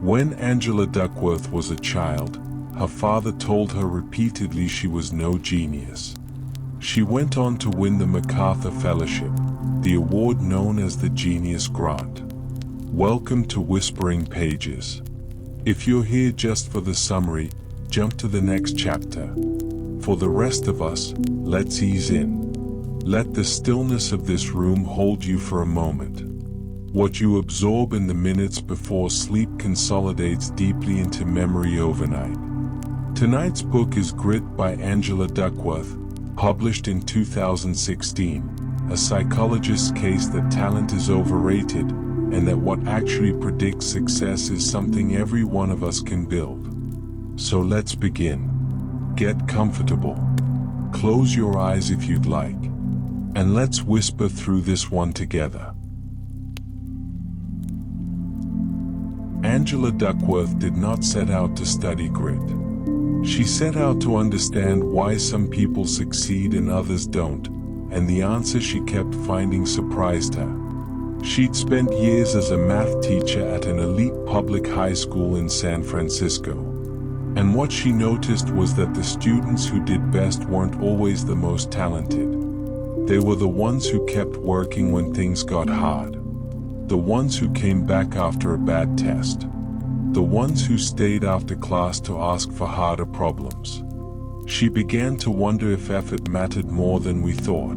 When Angela Duckworth was a child, her father told her repeatedly she was no genius. She went on to win the MacArthur Fellowship, the award known as the Genius Grant. Welcome to Whispering Pages. If you're here just for the summary, jump to the next chapter. For the rest of us, let's ease in. Let the stillness of this room hold you for a moment. What you absorb in the minutes before sleep consolidates deeply into memory overnight. Tonight's book is Grit by Angela Duckworth, published in 2016, a psychologist's case that talent is overrated and that what actually predicts success is something every one of us can build. So let's begin. Get comfortable. Close your eyes if you'd like. And let's whisper through this one together. Angela Duckworth did not set out to study grit. She set out to understand why some people succeed and others don't, and the answer she kept finding surprised her. She'd spent years as a math teacher at an elite public high school in San Francisco. And what she noticed was that the students who did best weren't always the most talented. They were the ones who kept working when things got hard. The ones who came back after a bad test. The ones who stayed after class to ask for harder problems. She began to wonder if effort mattered more than we thought.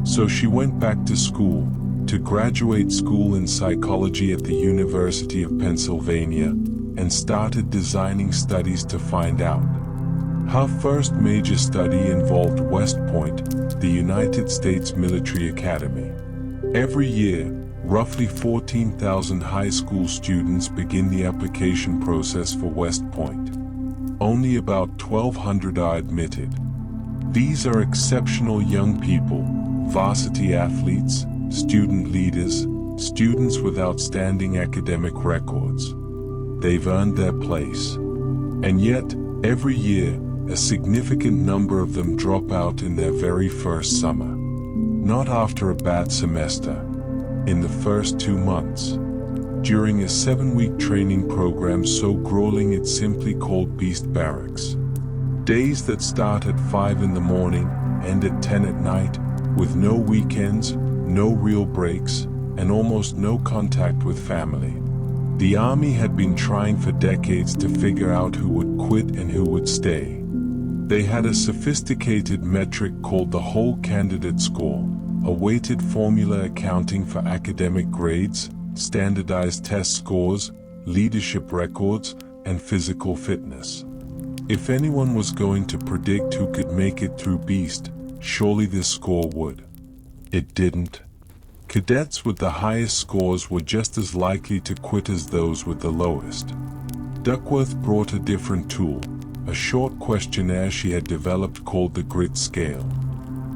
So she went back to school, to graduate school in psychology at the University of Pennsylvania, and started designing studies to find out. Her first major study involved West Point, the United States Military Academy. Every year, roughly 14,000 high school students begin the application process for West Point. Only about 1,200 are admitted. These are exceptional young people, varsity athletes, student leaders, students with outstanding academic records. They've earned their place. And yet, every year, a significant number of them drop out in their very first summer. Not after a bad semester. In the first 2 months. During a 7-week training program so grueling it's simply called Beast Barracks. Days that start at 5 in the morning, end at 10 at night, with no weekends, no real breaks, and almost no contact with family. The Army had been trying for decades to figure out who would quit and who would stay. They had a sophisticated metric called the whole candidate score, a weighted formula accounting for academic grades, standardized test scores, leadership records, and physical fitness. If anyone was going to predict who could make it through Beast, surely this score would. It didn't. Cadets with the highest scores were just as likely to quit as those with the lowest. Duckworth brought a different tool, a short questionnaire she had developed called the Grit Scale.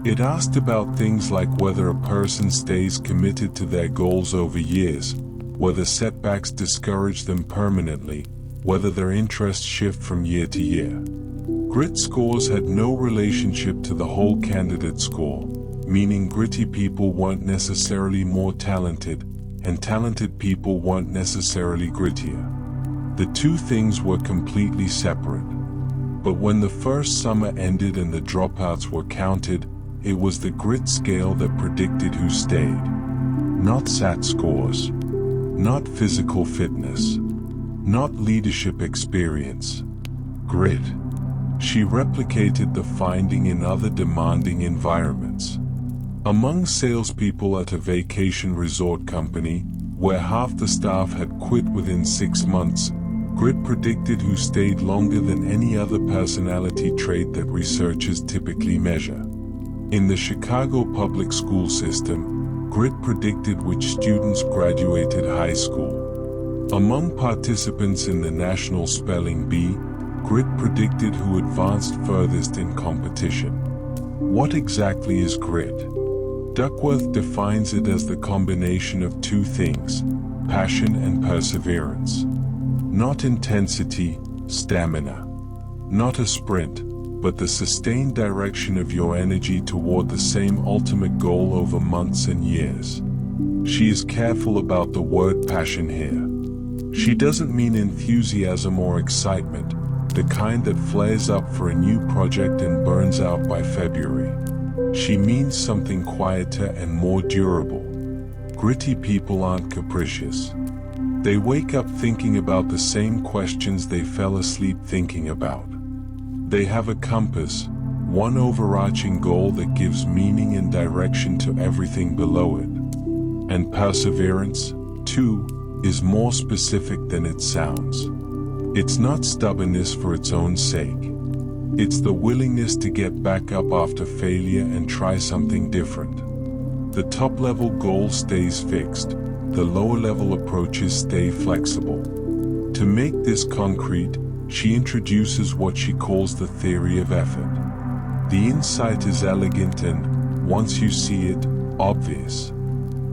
It asked about things like whether a person stays committed to their goals over years, whether setbacks discourage them permanently, whether their interests shift from year to year. Grit scores had no relationship to the whole candidate score, meaning gritty people weren't necessarily more talented, and talented people weren't necessarily grittier. The two things were completely separate. But when the first summer ended and the dropouts were counted, it was the Grit Scale that predicted who stayed. Not SAT scores. Not physical fitness. Not leadership experience. Grit. She replicated the finding in other demanding environments. Among salespeople at a vacation resort company, where half the staff had quit within 6 months, Grit predicted who stayed longer than any other personality trait that researchers typically measure. In the Chicago public school system, Grit predicted which students graduated high school. Among participants in the National Spelling Bee, Grit predicted who advanced furthest in competition. What exactly is grit? Duckworth defines it as the combination of two things, passion and perseverance. Not intensity, stamina. Not a sprint, but the sustained direction of your energy toward the same ultimate goal over months and years. She is careful about the word passion here. She doesn't mean enthusiasm or excitement, the kind that flares up for a new project and burns out by February. She means something quieter and more durable. Gritty people aren't capricious. They wake up thinking about the same questions they fell asleep thinking about. They have a compass, one overarching goal that gives meaning and direction to everything below it. And perseverance, too, is more specific than it sounds. It's not stubbornness for its own sake. It's the willingness to get back up after failure and try something different. The top-level goal stays fixed, the lower-level approaches stay flexible. To make this concrete, she introduces what she calls the theory of effort. The insight is elegant and, once you see it, obvious.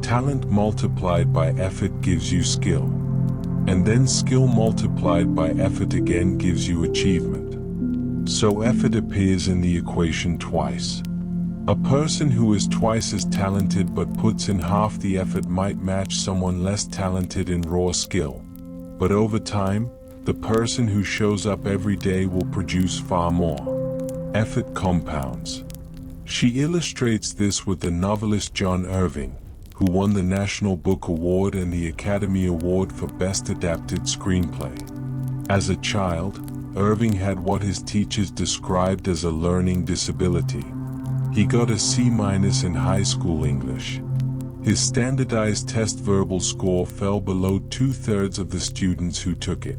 Talent multiplied by effort gives you skill. And then skill multiplied by effort again gives you achievement. So effort appears in the equation twice. A person who is twice as talented but puts in half the effort might match someone less talented in raw skill. But over time, the person who shows up every day will produce far more. Effort compounds. She illustrates this with the novelist John Irving, who won the National Book Award and the Academy Award for Best Adapted Screenplay. As a child, Irving had what his teachers described as a learning disability. He got a C- in high school English. His standardized test verbal score fell below 2/3 of the students who took it.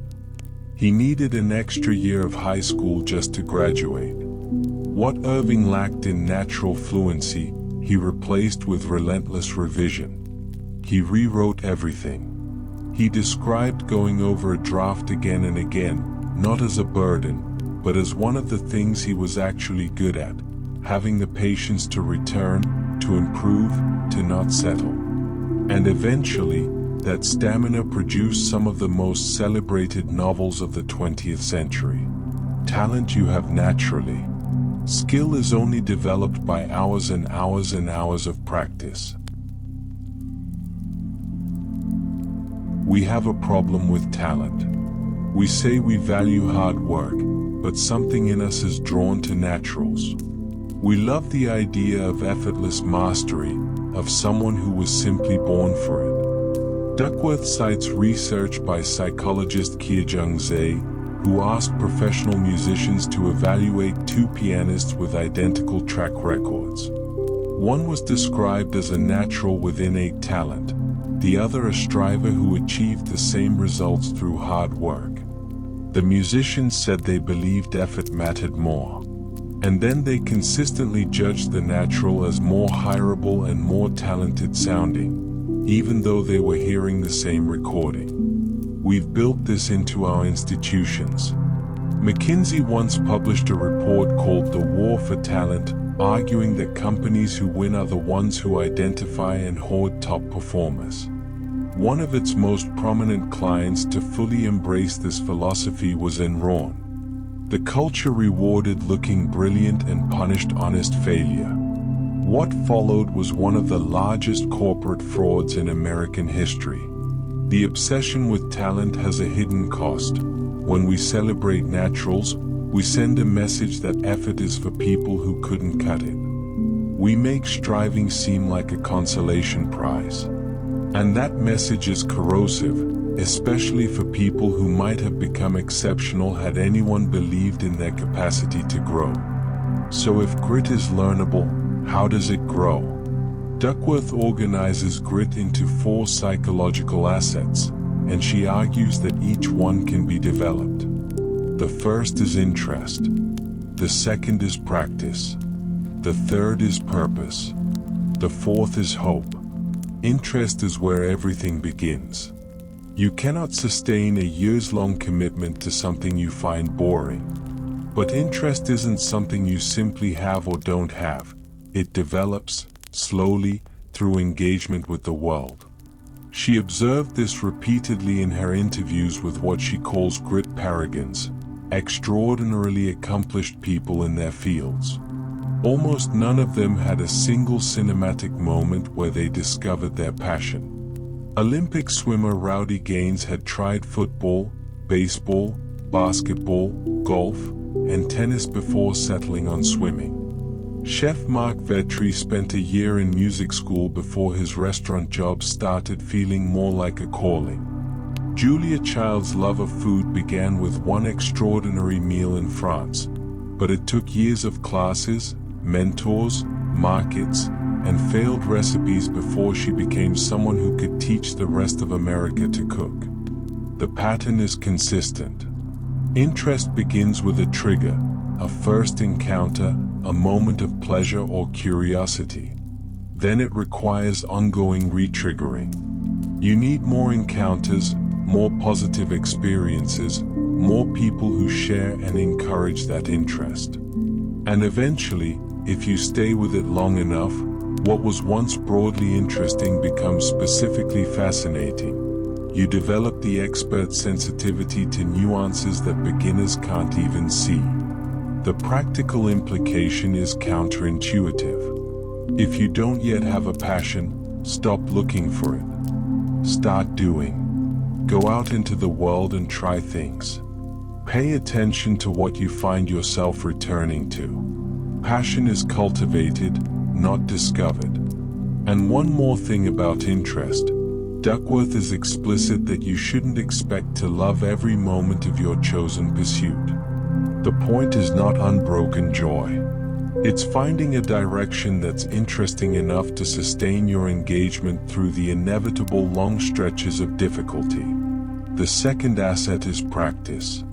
He needed an extra year of high school just to graduate. What Irving lacked in natural fluency, he replaced with relentless revision. He rewrote everything. He described going over a draft again and again, not as a burden, but as one of the things he was actually good at, having the patience to return, to improve, to not settle. And eventually, that stamina produced some of the most celebrated novels of the 20th century. Talent you have naturally. Skill is only developed by hours and hours and hours of practice. We have a problem with talent. We say we value hard work, but something in us is drawn to naturals. We love the idea of effortless mastery, of someone who was simply born for it. Duckworth cites research by psychologist Kyung Zae, who asked professional musicians to evaluate two pianists with identical track records. One was described as a natural with innate talent, the other a striver who achieved the same results through hard work. The musicians said they believed effort mattered more. And then they consistently judged the natural as more hireable and more talented sounding, even though they were hearing the same recording. We've built this into our institutions. McKinsey once published a report called The War for Talent, arguing that companies who win are the ones who identify and hoard top performers. One of its most prominent clients to fully embrace this philosophy was Enron. The culture rewarded looking brilliant and punished honest failure. What followed was one of the largest corporate frauds in American history. The obsession with talent has a hidden cost. When we celebrate naturals, we send a message that effort is for people who couldn't cut it. We make striving seem like a consolation prize. And that message is corrosive, especially for people who might have become exceptional had anyone believed in their capacity to grow. So if grit is learnable, how does it grow? Duckworth organizes grit into 4 psychological assets, and she argues that each one can be developed. The first is interest. The second is practice. The third is purpose. The fourth is hope. Interest is where everything begins. You cannot sustain a years-long commitment to something you find boring. But interest isn't something you simply have or don't have. It develops, slowly, through engagement with the world. She observed this repeatedly in her interviews with what she calls grit paragons, extraordinarily accomplished people in their fields. Almost none of them had a single cinematic moment where they discovered their passion. Olympic swimmer Rowdy Gaines had tried football, baseball, basketball, golf, and tennis before settling on swimming. Chef Mark Vetri spent a year in music school before his restaurant job started feeling more like a calling. Julia Child's love of food began with one extraordinary meal in France, but it took years of classes, mentors, markets, and failed recipes before she became someone who could teach the rest of America to cook. The pattern is consistent. Interest begins with a trigger, a first encounter, a moment of pleasure or curiosity. Then it requires ongoing re-triggering. You need more encounters, more positive experiences, more people who share and encourage that interest. And eventually, if you stay with it long enough, what was once broadly interesting becomes specifically fascinating. You develop the expert sensitivity to nuances that beginners can't even see. The practical implication is counterintuitive. If you don't yet have a passion, stop looking for it. Start doing. Go out into the world and try things. Pay attention to what you find yourself returning to. Passion is cultivated, not discovered. And one more thing about interest. Duckworth is explicit that you shouldn't expect to love every moment of your chosen pursuit. The point is not unbroken joy. It's finding a direction that's interesting enough to sustain your engagement through the inevitable long stretches of difficulty. The second asset is practice.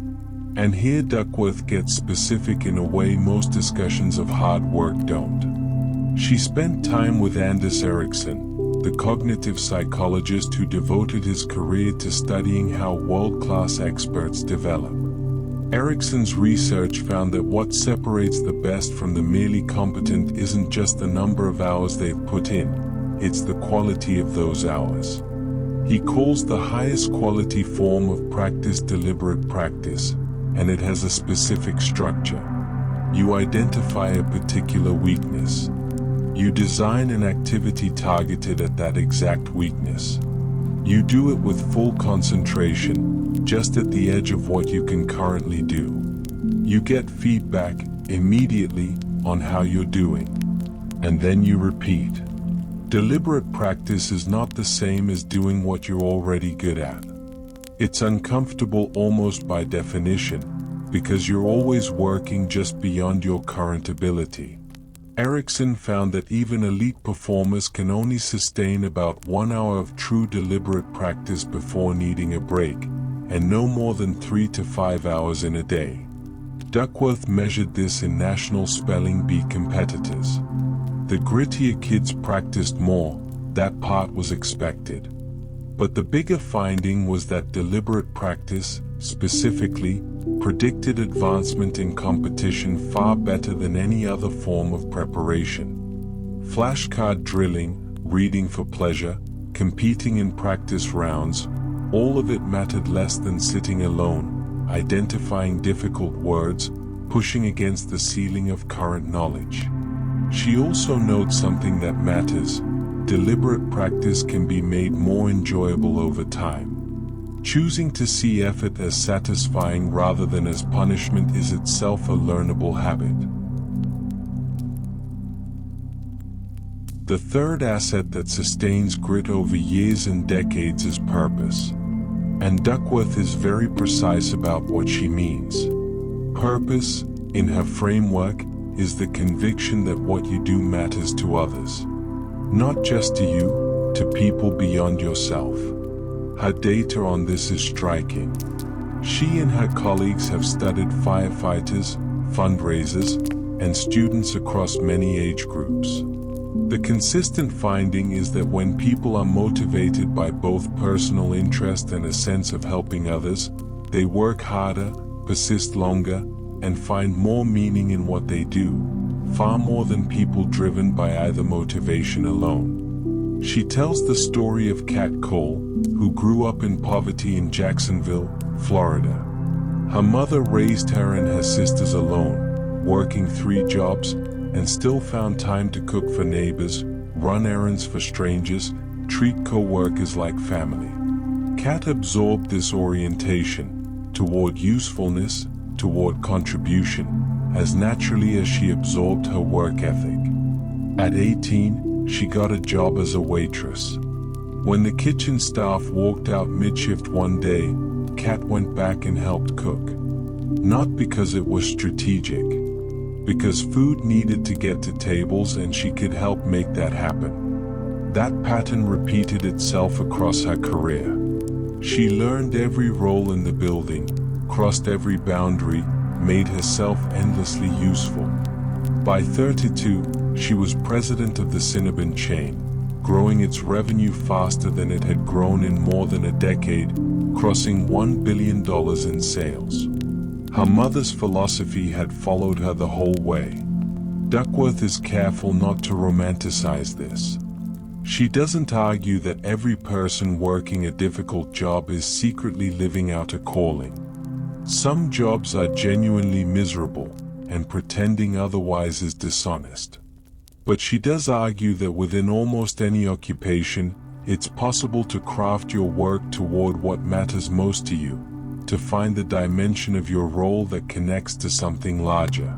And here Duckworth gets specific in a way most discussions of hard work don't. She spent time with Anders Ericsson, the cognitive psychologist who devoted his career to studying how world-class experts develop. Ericsson's research found that what separates the best from the merely competent isn't just the number of hours they've put in, it's the quality of those hours. He calls the highest quality form of practice deliberate practice, and it has a specific structure. You identify a particular weakness. You design an activity targeted at that exact weakness. You do it with full concentration, just at the edge of what you can currently do. You get feedback immediately on how you're doing. And then you repeat. Deliberate practice is not the same as doing what you're already good at. It's uncomfortable almost by definition, because you're always working just beyond your current ability. Ericsson found that even elite performers can only sustain about 1 hour of true deliberate practice before needing a break, and no more than 3 to 5 hours in a day. Duckworth measured this in National Spelling Bee competitors. The grittier kids practiced more, that part was expected. But the bigger finding was that deliberate practice, specifically, predicted advancement in competition far better than any other form of preparation. Flashcard drilling, reading for pleasure, competing in practice rounds, all of it mattered less than sitting alone, identifying difficult words, pushing against the ceiling of current knowledge. She also notes something that matters. Deliberate practice can be made more enjoyable over time. Choosing to see effort as satisfying rather than as punishment is itself a learnable habit. The third asset that sustains grit over years and decades is purpose. And Duckworth is very precise about what she means. Purpose, in her framework, is the conviction that what you do matters to others. Not just to you, to people beyond yourself. Her data on this is striking. She and her colleagues have studied firefighters, fundraisers, and students across many age groups. The consistent finding is that when people are motivated by both personal interest and a sense of helping others, they work harder, persist longer, and find more meaning in what they do, far more than people driven by either motivation alone. She tells the story of Kat Cole, who grew up in poverty in Jacksonville, Florida. Her mother raised her and her sisters alone, working 3 jobs, and still found time to cook for neighbors, run errands for strangers, treat co-workers like family. Kat absorbed this orientation toward usefulness, toward contribution, as naturally as she absorbed her work ethic. At 18, she got a job as a waitress. When the kitchen staff walked out mid-shift one day, Kat went back and helped cook. Not because it was strategic, because food needed to get to tables and she could help make that happen. That pattern repeated itself across her career. She learned every role in the building, crossed every boundary, made herself endlessly useful. By 32, she was president of the Cinnabon chain, growing its revenue faster than it had grown in more than a decade, crossing $1 billion in sales. Her mother's philosophy had followed her the whole way. Duckworth is careful not to romanticize this. She doesn't argue that every person working a difficult job is secretly living out a calling. Some jobs are genuinely miserable, and pretending otherwise is dishonest. But she does argue that within almost any occupation, it's possible to craft your work toward what matters most to you, to find the dimension of your role that connects to something larger.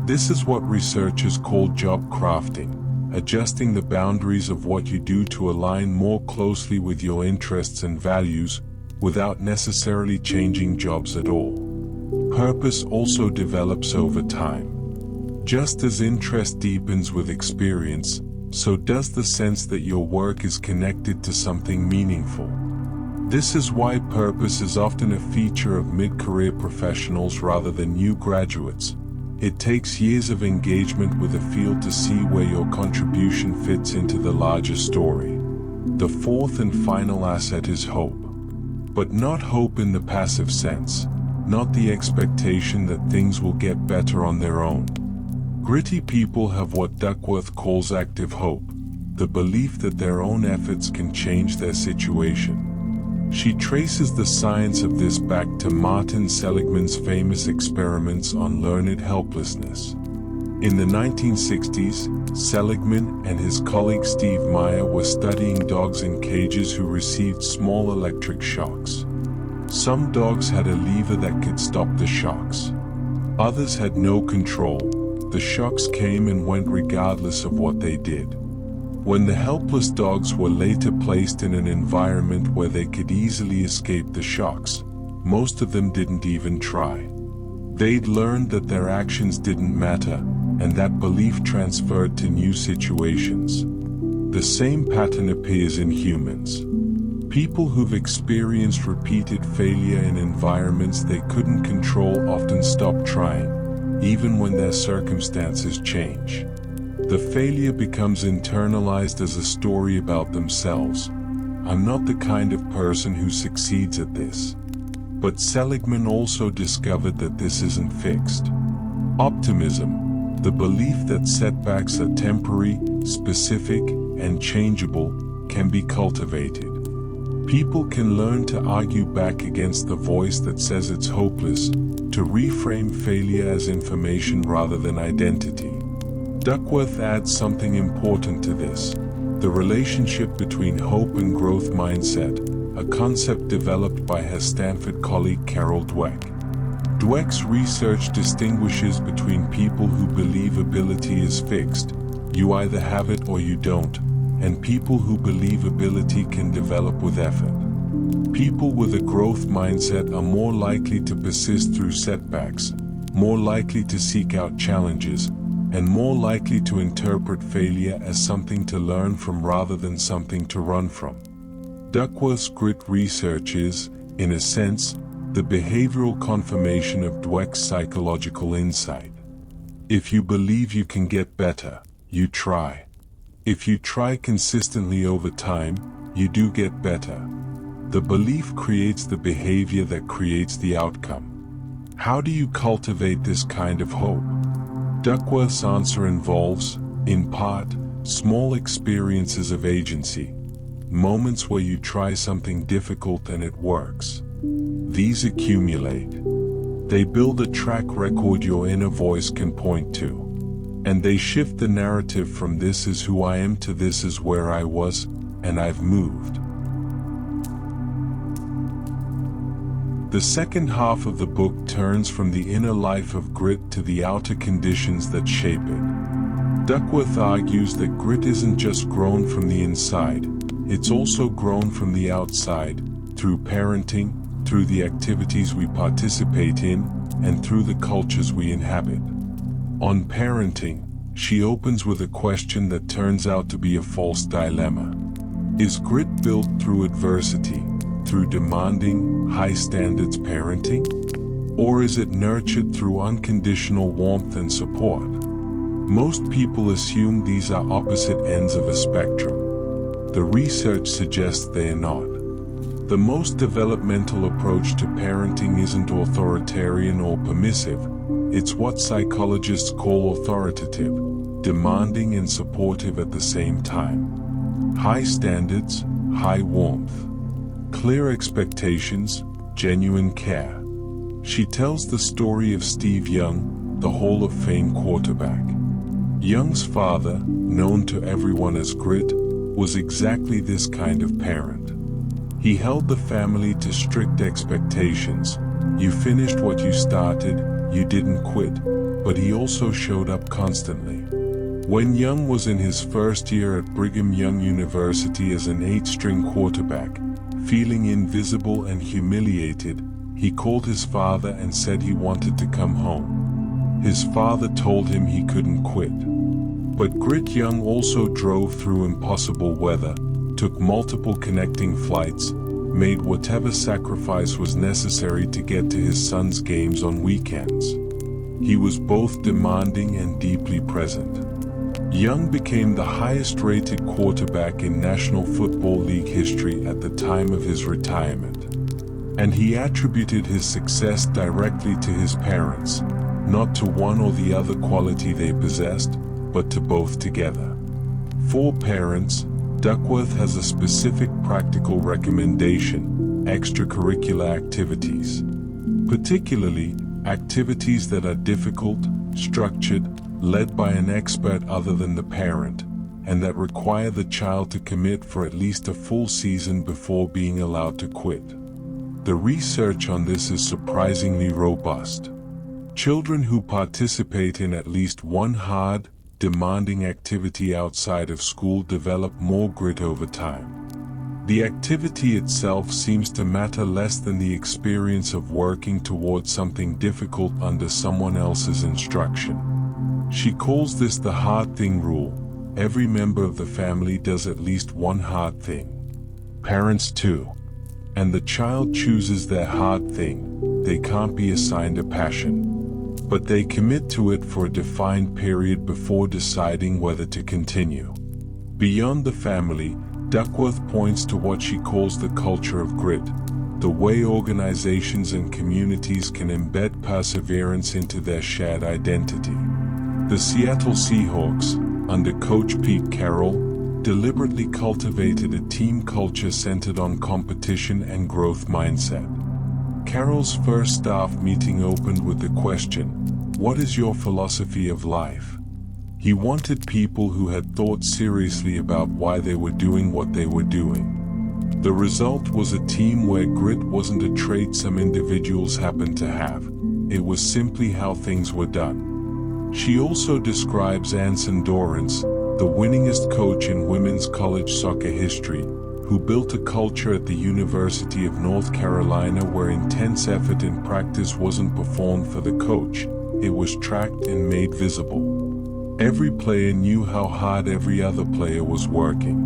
This is what researchers call job crafting, adjusting the boundaries of what you do to align more closely with your interests and values, without necessarily changing jobs at all. Purpose also develops over time. Just as interest deepens with experience, so does the sense that your work is connected to something meaningful. This is why purpose is often a feature of mid-career professionals rather than new graduates. It takes years of engagement with a field to see where your contribution fits into the larger story. The fourth and final asset is hope. But not hope in the passive sense, not the expectation that things will get better on their own. Gritty people have what Duckworth calls active hope, the belief that their own efforts can change their situation. She traces the science of this back to Martin Seligman's famous experiments on learned helplessness. In the 1960s, Seligman and his colleague Steve Meyer were studying dogs in cages who received small electric shocks. Some dogs had a lever that could stop the shocks. Others had no control. The shocks came and went regardless of what they did. When the helpless dogs were later placed in an environment where they could easily escape the shocks, most of them didn't even try. They'd learned that their actions didn't matter, and that belief transferred to new situations. The same pattern appears in humans. People who've experienced repeated failure in environments they couldn't control often stop trying, even when their circumstances change. The failure becomes internalized as a story about themselves. I'm not the kind of person who succeeds at this. But Seligman also discovered that this isn't fixed. Optimism, the belief that setbacks are temporary, specific, and changeable, can be cultivated. People can learn to argue back against the voice that says it's hopeless, to reframe failure as information rather than identity. Duckworth adds something important to this: the relationship between hope and growth mindset, a concept developed by her Stanford colleague Carol Dweck. Dweck's research distinguishes between people who believe ability is fixed, you either have it or you don't, and people who believe ability can develop with effort. People with a growth mindset are more likely to persist through setbacks, more likely to seek out challenges, and more likely to interpret failure as something to learn from rather than something to run from. Duckworth's grit research is, in a sense, the behavioral confirmation of Dweck's psychological insight. If you believe you can get better, you try. If you try consistently over time, you do get better. The belief creates the behavior that creates the outcome. How do you cultivate this kind of hope? Duckworth's answer involves, in part, small experiences of agency, moments where you try something difficult and it works. These accumulate. They build a track record your inner voice can point to. And they shift the narrative from "this is who I am" to "this is where I was," and I've moved. The second half of the book turns from the inner life of grit to the outer conditions that shape it. Duckworth argues that grit isn't just grown from the inside, it's also grown from the outside, through parenting, through the activities we participate in, and through the cultures we inhabit. On parenting, she opens with a question that turns out to be a false dilemma. Is grit built through adversity, through demanding, high standards parenting? Or is it nurtured through unconditional warmth and support? Most people assume these are opposite ends of a spectrum. The research suggests they are not. The most developmental approach to parenting isn't authoritarian or permissive, it's what psychologists call authoritative, demanding and supportive at the same time. High standards, high warmth. Clear expectations, genuine care. She tells the story of Steve Young, the Hall of Fame quarterback. Young's father, known to everyone as Grit, was exactly this kind of parent. He held the family to strict expectations. You finished what you started, you didn't quit, but he also showed up constantly. When Young was in his first year at Brigham Young University as an 8-string quarterback, feeling invisible and humiliated, he called his father and said he wanted to come home. His father told him he couldn't quit. But Grit Young also drove through impossible weather, took multiple connecting flights, made whatever sacrifice was necessary to get to his son's games on weekends. He was both demanding and deeply present. Young became the highest-rated quarterback in National Football League history at the time of his retirement. And he attributed his success directly to his parents, not to one or the other quality they possessed, but to both together. For parents, Duckworth has a specific practical recommendation: extracurricular activities. Particularly, activities that are difficult, structured, led by an expert other than the parent, and that require the child to commit for at least a full season before being allowed to quit. The research on this is surprisingly robust. Children who participate in at least one hard, demanding activity outside of school develop more grit over time. The activity itself seems to matter less than the experience of working towards something difficult under someone else's instruction. She calls this the hard thing rule. Every member of the family does at least one hard thing. Parents too. And the child chooses their hard thing. They can't be assigned a passion, but they commit to it for a defined period before deciding whether to continue. Beyond the family, Duckworth points to what she calls the culture of grit, the way organizations and communities can embed perseverance into their shared identity. The Seattle Seahawks, under coach Pete Carroll, deliberately cultivated a team culture centered on competition and growth mindset. Carroll's first staff meeting opened with the question, "What is your philosophy of life?" He wanted people who had thought seriously about why they were doing what they were doing. The result was a team where grit wasn't a trait some individuals happened to have. It was simply how things were done. She also describes Anson Dorrance, the winningest coach in women's college soccer history, who built a culture at the University of North Carolina where intense effort in practice wasn't performed for the coach, it was tracked and made visible. Every player knew how hard every other player was working.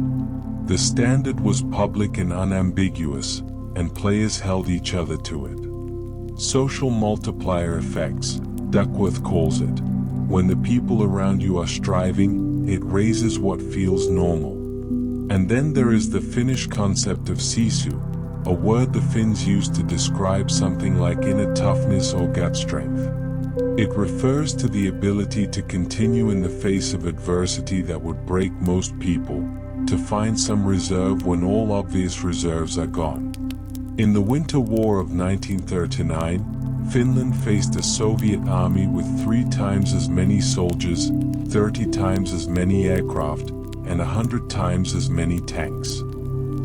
The standard was public and unambiguous, and players held each other to it. Social multiplier effects, Duckworth calls it. When the people around you are striving, it raises what feels normal. And then there is the Finnish concept of sisu, a word the Finns use to describe something like inner toughness or gut strength. It refers to the ability to continue in the face of adversity that would break most people, to find some reserve when all obvious reserves are gone. In the Winter War of 1939, Finland faced a Soviet army with 3 times as many soldiers, 30 times as many aircraft, and 100 times as many tanks.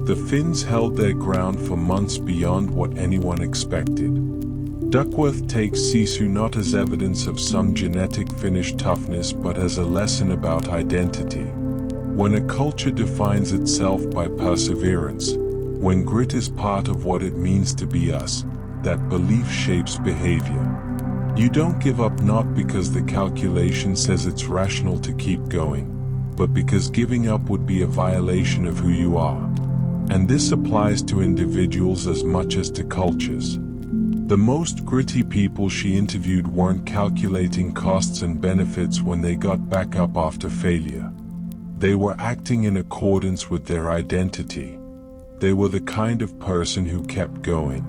The Finns held their ground for months beyond what anyone expected. Duckworth takes sisu not as evidence of some genetic Finnish toughness but as a lesson about identity. When a culture defines itself by perseverance, when grit is part of what it means to be us, that belief shapes behavior. You don't give up not because the calculation says it's rational to keep going, but because giving up would be a violation of who you are. And this applies to individuals as much as to cultures. The most gritty people she interviewed weren't calculating costs and benefits when they got back up after failure. They were acting in accordance with their identity. They were the kind of person who kept going.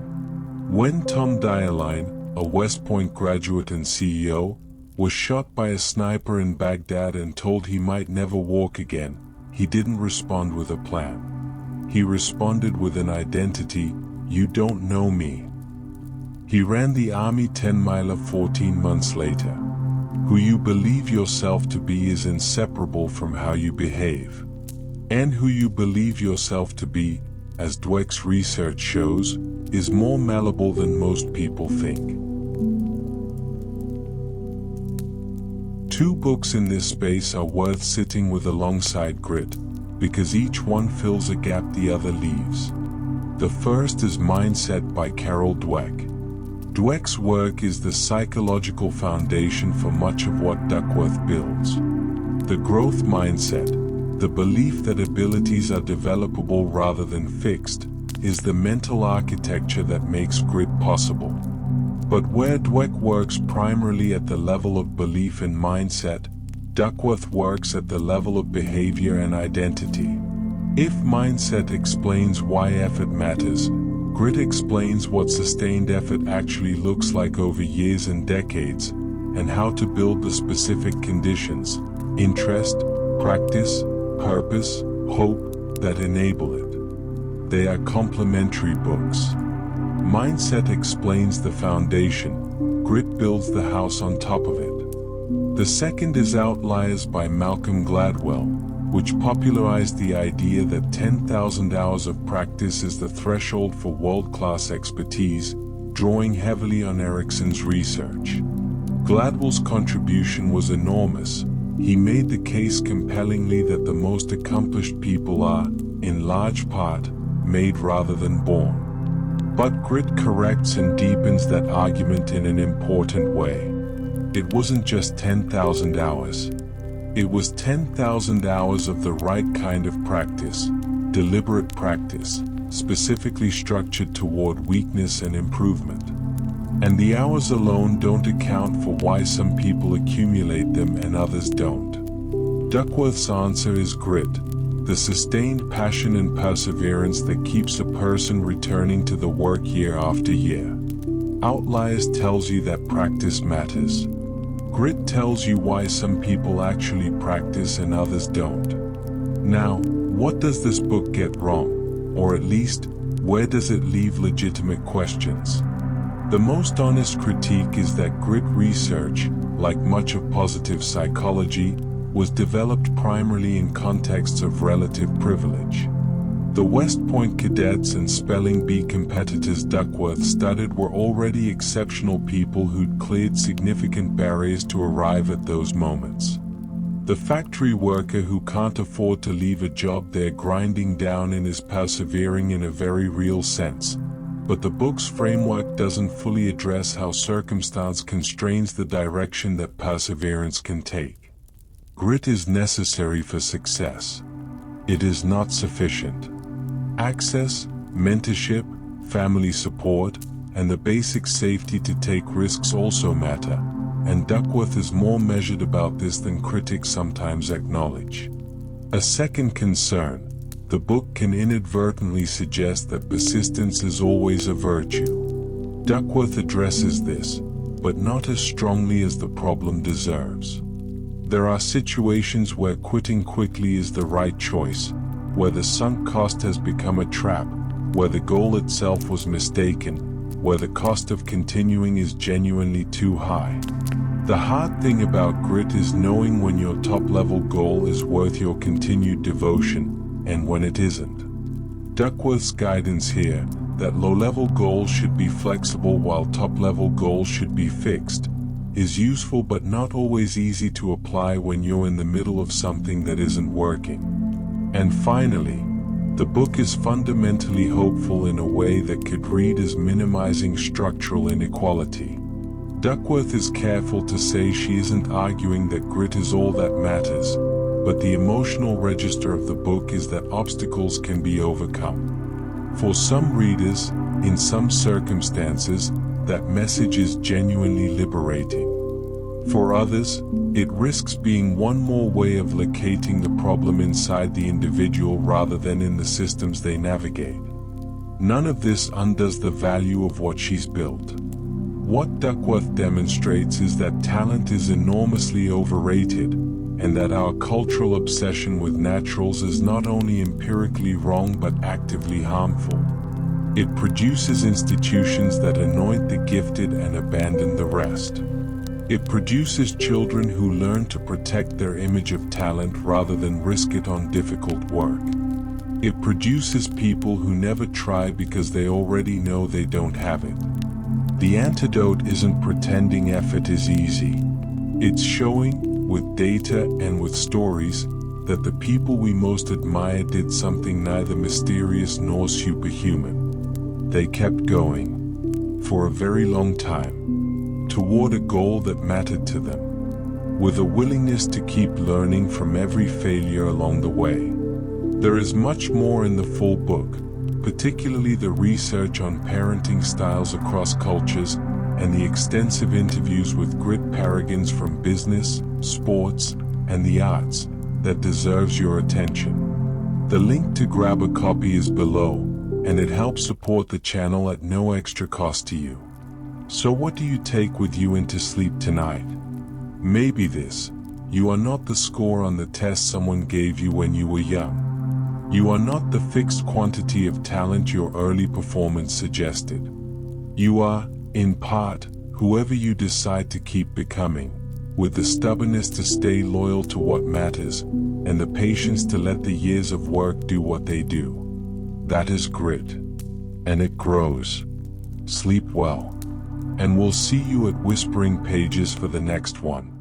When Tom Dialine, a West Point graduate and CEO, was shot by a sniper in Baghdad and told he might never walk again, he didn't respond with a plan. He responded with an identity: you don't know me. He ran the Army 10-miler 14 months later. Who you believe yourself to be is inseparable from how you behave. And who you believe yourself to be, as Dweck's research shows, is more malleable than most people think. 2 books in this space are worth sitting with alongside Grit, because each one fills a gap the other leaves. The first is Mindset by Carol Dweck. Dweck's work is the psychological foundation for much of what Duckworth builds. The growth mindset, the belief that abilities are developable rather than fixed, is the mental architecture that makes grit possible. But where Dweck works primarily at the level of belief and mindset, Duckworth works at the level of behavior and identity. If mindset explains why effort matters, grit explains what sustained effort actually looks like over years and decades, and how to build the specific conditions, interest, practice, purpose, hope, that enable it. They are complementary books. Mindset explains the foundation, grit builds the house on top of it. The second is Outliers by Malcolm Gladwell, which popularized the idea that 10,000 hours of practice is the threshold for world-class expertise, drawing heavily on Erickson's research. Gladwell's contribution was enormous. He made the case compellingly that the most accomplished people are, in large part, made rather than born. But grit corrects and deepens that argument in an important way. It wasn't just 10,000 hours. It was 10,000 hours of the right kind of practice, deliberate practice, specifically structured toward weakness and improvement. And the hours alone don't account for why some people accumulate them and others don't. Duckworth's answer is grit, the sustained passion and perseverance that keeps a person returning to the work year after year. Outliers tells you that practice matters. Grit tells you why some people actually practice and others don't. Now, what does this book get wrong? Or at least, where does it leave legitimate questions? The most honest critique is that grit research, like much of positive psychology, was developed primarily in contexts of relative privilege. The West Point cadets and spelling bee competitors Duckworth studied were already exceptional people who'd cleared significant barriers to arrive at those moments. The factory worker who can't afford to leave a job they're grinding down in is persevering in a very real sense. But the book's framework doesn't fully address how circumstance constrains the direction that perseverance can take. Grit is necessary for success. It is not sufficient. Access, mentorship, family support, and the basic safety to take risks also matter, and Duckworth is more measured about this than critics sometimes acknowledge. A second concern: the book can inadvertently suggest that persistence is always a virtue. Duckworth addresses this, but not as strongly as the problem deserves. There are situations where quitting quickly is the right choice, where the sunk cost has become a trap, where the goal itself was mistaken, where the cost of continuing is genuinely too high. The hard thing about grit is knowing when your top-level goal is worth your continued devotion, and when it isn't. Duckworth's guidance here, that low-level goals should be flexible while top-level goals should be fixed, is useful but not always easy to apply when you're in the middle of something that isn't working. And finally, the book is fundamentally hopeful in a way that could read as minimizing structural inequality. Duckworth is careful to say she isn't arguing that grit is all that matters, but the emotional register of the book is that obstacles can be overcome. For some readers, in some circumstances, that message is genuinely liberating. For others, it risks being one more way of locating the problem inside the individual rather than in the systems they navigate. None of this undoes the value of what she's built. What Duckworth demonstrates is that talent is enormously overrated, and that our cultural obsession with naturals is not only empirically wrong but actively harmful. It produces institutions that anoint the gifted and abandon the rest. It produces children who learn to protect their image of talent rather than risk it on difficult work. It produces people who never try because they already know they don't have it. The antidote isn't pretending effort is easy. It's showing, with data and with stories, that the people we most admire did something neither mysterious nor superhuman. They kept going, for a very long time, toward a goal that mattered to them, with a willingness to keep learning from every failure along the way. There is much more in the full book, particularly the research on parenting styles across cultures and the extensive interviews with grit paragons from business, sports, and the arts, that deserves your attention. The link to grab a copy is below, and it helps support the channel at no extra cost to you. So what do you take with you into sleep tonight? Maybe this: you are not the score on the test someone gave you when you were young. You are not the fixed quantity of talent your early performance suggested. You are, in part, whoever you decide to keep becoming, with the stubbornness to stay loyal to what matters, and the patience to let the years of work do what they do. That is grit. And it grows. Sleep well. And we'll see you at Whispering Pages for the next one.